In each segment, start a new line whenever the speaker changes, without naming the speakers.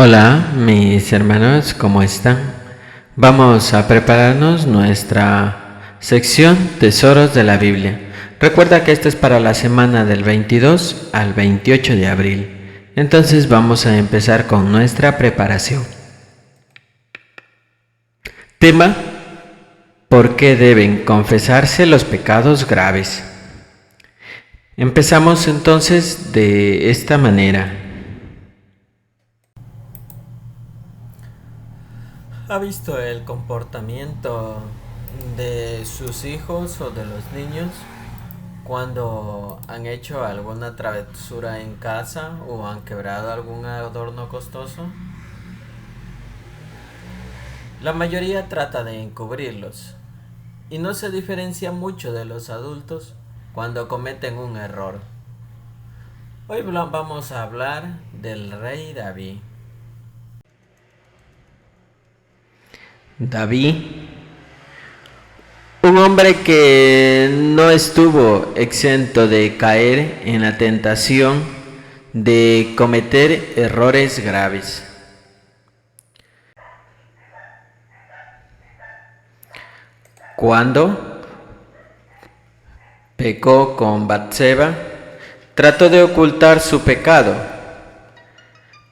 Hola, mis hermanos, ¿cómo están? Vamos a prepararnos nuestra sección Tesoros de la Biblia. Recuerda que esto es para la semana del 22 al 28 de abril. Entonces vamos a empezar con nuestra preparación. Tema: ¿por qué deben confesarse los pecados graves? Empezamos entonces de esta manera. ¿Ha visto el comportamiento de sus hijos o de los niños cuando han hecho alguna travesura en casa o han quebrado algún adorno costoso? La mayoría trata de encubrirlos y no se diferencia mucho de los adultos cuando cometen un error. Hoy vamos a hablar del rey David. David, un hombre que no estuvo exento de caer en la tentación de cometer errores graves. Cuando pecó con Batseba, trató de ocultar su pecado,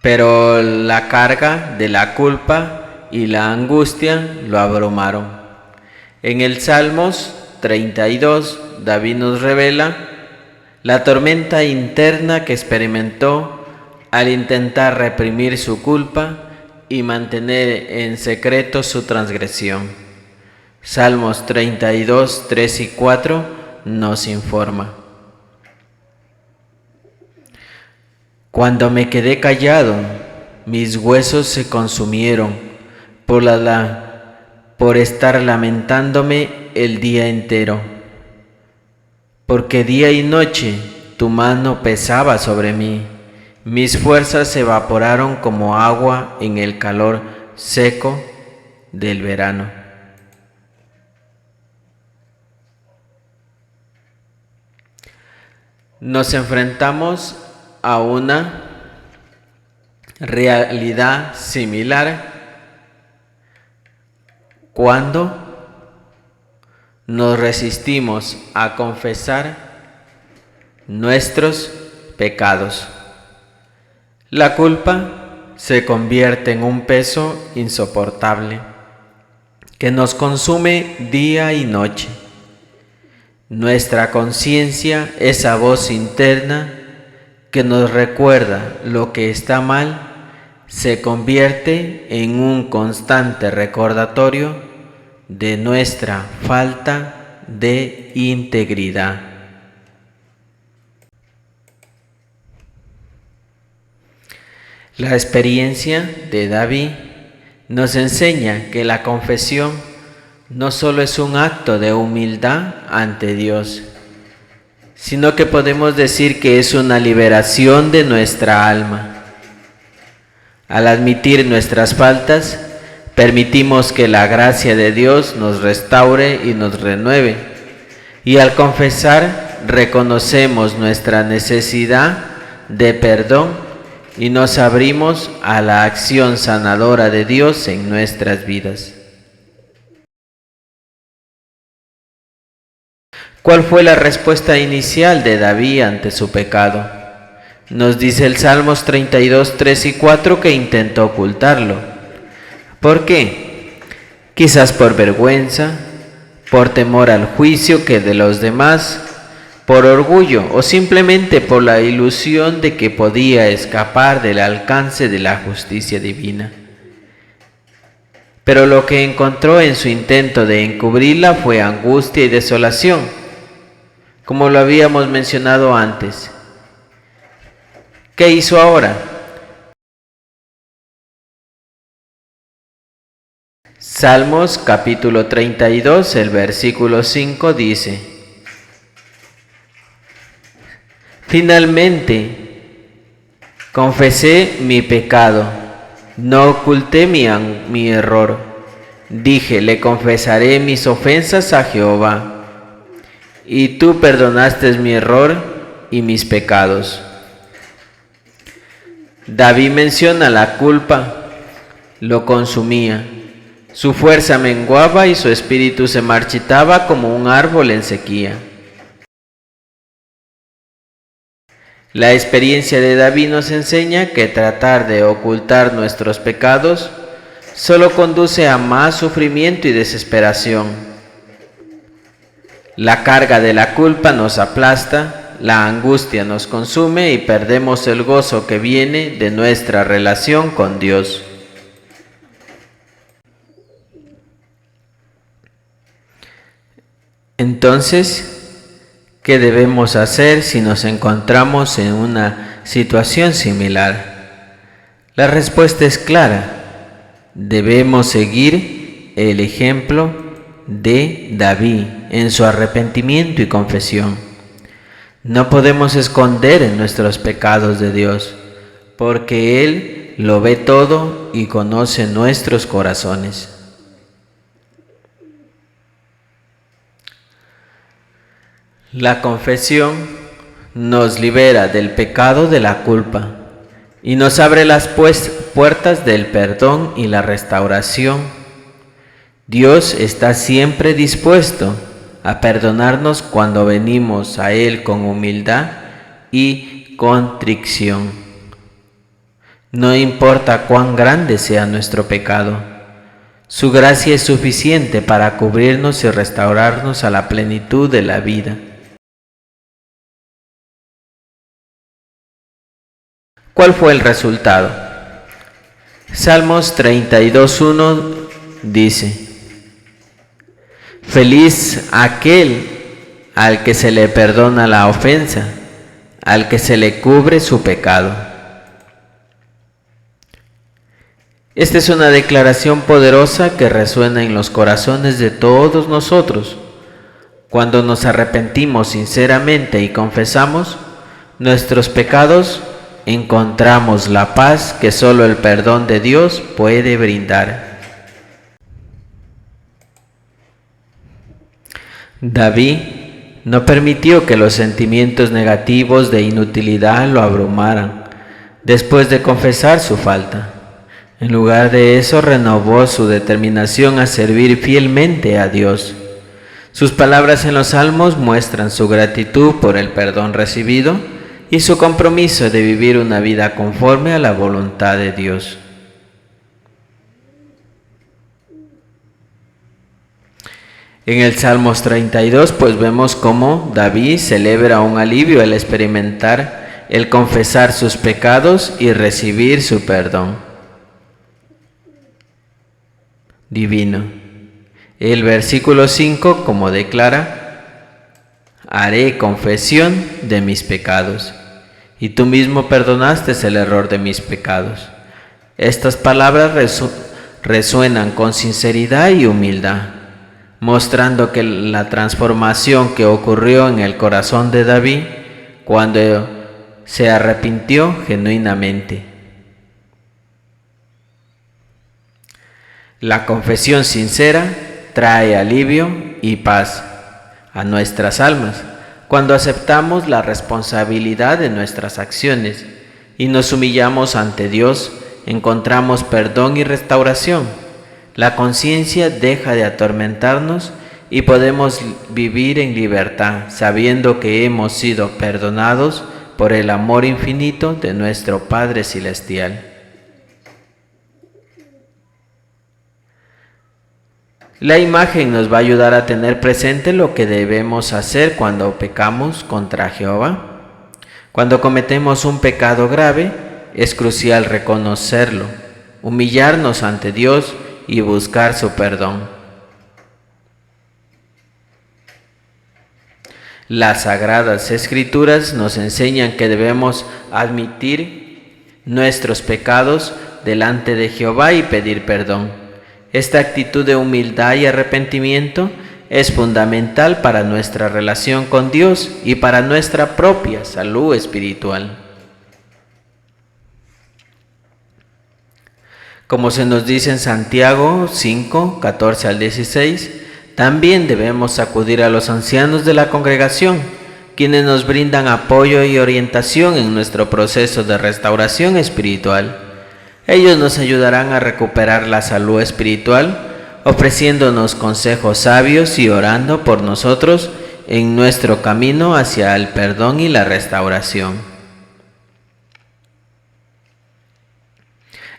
pero la carga de la culpa y la angustia lo abrumaron. En el Salmos 32, David nos revela la tormenta interna que experimentó al intentar reprimir su culpa y mantener en secreto su transgresión. Salmos 32, 3 y 4 nos informa: cuando me quedé callado, mis huesos se consumieron por estar lamentándome el día entero, porque día y noche tu mano pesaba sobre mí. Mis fuerzas se evaporaron como agua en el calor seco del verano. Nos enfrentamos a una realidad similar cuando nos resistimos a confesar nuestros pecados. La culpa se convierte en un peso insoportable que nos consume día y noche. Nuestra conciencia, esa voz interna que nos recuerda lo que está mal, se convierte en un constante recordatorio de nuestra falta de integridad. La experiencia de David nos enseña que la confesión no solo es un acto de humildad ante Dios, sino que podemos decir que es una liberación de nuestra alma. Al admitir nuestras faltas, permitimos que la gracia de Dios nos restaure y nos renueve. Y al confesar, reconocemos nuestra necesidad de perdón y nos abrimos a la acción sanadora de Dios en nuestras vidas. ¿Cuál fue la respuesta inicial de David ante su pecado? Nos dice el Salmos 32, 3 y 4 que intentó ocultarlo. ¿Por qué? Quizás por vergüenza, por temor al juicio que de los demás, por orgullo o simplemente por la ilusión de que podía escapar del alcance de la justicia divina. Pero lo que encontró en su intento de encubrirla fue angustia y desolación, como lo habíamos mencionado antes. ¿Qué hizo ahora? Salmos capítulo 32, el versículo 5 dice: finalmente, confesé mi pecado, no oculté mi error. Dije, le confesaré mis ofensas a Jehová, y tú perdonaste mi error y mis pecados. David menciona la culpa, lo consumía. Su fuerza menguaba y su espíritu se marchitaba como un árbol en sequía. La experiencia de David nos enseña que tratar de ocultar nuestros pecados solo conduce a más sufrimiento y desesperación. La carga de la culpa nos aplasta, la angustia nos consume y perdemos el gozo que viene de nuestra relación con Dios. Entonces, ¿qué debemos hacer si nos encontramos en una situación similar? La respuesta es clara. Debemos seguir el ejemplo de David en su arrepentimiento y confesión. No podemos esconder nuestros pecados de Dios, porque Él lo ve todo y conoce nuestros corazones. La confesión nos libera del pecado de la culpa y nos abre las puertas del perdón y la restauración. Dios está siempre dispuesto a perdonarnos cuando venimos a Él con humildad y contrición. No importa cuán grande sea nuestro pecado, su gracia es suficiente para cubrirnos y restaurarnos a la plenitud de la vida. ¿Cuál fue el resultado? Salmos 32:1 dice: Feliz aquel al que se le perdona la ofensa, al que se le cubre su pecado. Esta es una declaración poderosa que resuena en los corazones de todos nosotros. Cuando nos arrepentimos sinceramente y confesamos nuestros pecados, encontramos la paz que solo el perdón de Dios puede brindar. David no permitió que los sentimientos negativos de inutilidad lo abrumaran después de confesar su falta. En lugar de eso, renovó su determinación a servir fielmente a Dios. Sus palabras en los Salmos muestran su gratitud por el perdón recibido y su compromiso de vivir una vida conforme a la voluntad de Dios. En el Salmos 32, pues vemos cómo David celebra un alivio al experimentar el confesar sus pecados y recibir su perdón divino. El versículo 5, como declara: haré confesión de mis pecados, y tú mismo perdonaste el error de mis pecados. Estas palabras resuenan con sinceridad y humildad, mostrando que la transformación que ocurrió en el corazón de David cuando se arrepintió genuinamente. La confesión sincera trae alivio y paz a nuestras almas cuando aceptamos la responsabilidad de nuestras acciones y nos humillamos ante Dios. Encontramos perdón y restauración. La conciencia deja de atormentarnos y podemos vivir en libertad, sabiendo que hemos sido perdonados por el amor infinito de nuestro Padre Celestial. La imagen nos va a ayudar a tener presente lo que debemos hacer cuando pecamos contra Jehová. Cuando cometemos un pecado grave, es crucial reconocerlo, humillarnos ante Dios y buscar su perdón. Las Sagradas Escrituras nos enseñan que debemos admitir nuestros pecados delante de Jehová y pedir perdón. Esta actitud de humildad y arrepentimiento es fundamental para nuestra relación con Dios y para nuestra propia salud espiritual. Como se nos dice en Santiago 5, 14 al 16, también debemos acudir a los ancianos de la congregación, quienes nos brindan apoyo y orientación en nuestro proceso de restauración espiritual. Ellos nos ayudarán a recuperar la salud espiritual, ofreciéndonos consejos sabios y orando por nosotros en nuestro camino hacia el perdón y la restauración.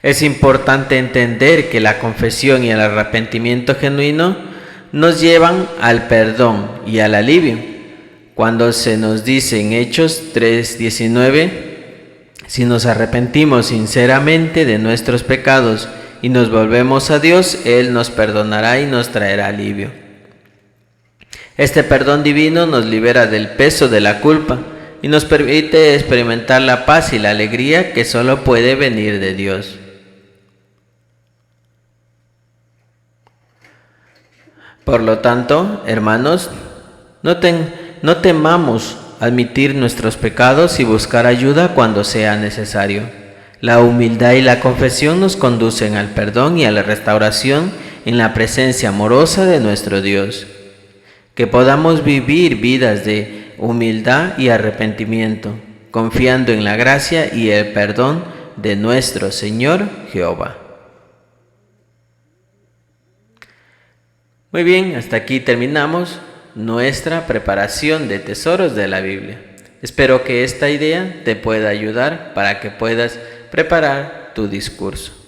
Es importante entender que la confesión y el arrepentimiento genuino nos llevan al perdón y al alivio. Cuando se nos dice en Hechos 3:19, si nos arrepentimos sinceramente de nuestros pecados y nos volvemos a Dios, Él nos perdonará y nos traerá alivio. Este perdón divino nos libera del peso de la culpa y nos permite experimentar la paz y la alegría que solo puede venir de Dios. Por lo tanto, hermanos, no temamos admitir nuestros pecados y buscar ayuda cuando sea necesario. La humildad y la confesión nos conducen al perdón y a la restauración en la presencia amorosa de nuestro Dios. Que podamos vivir vidas de humildad y arrepentimiento, confiando en la gracia y el perdón de nuestro Señor Jehová. Muy bien, hasta aquí terminamos nuestra preparación de tesoros de la Biblia. Espero que esta idea te pueda ayudar para que puedas preparar tu discurso.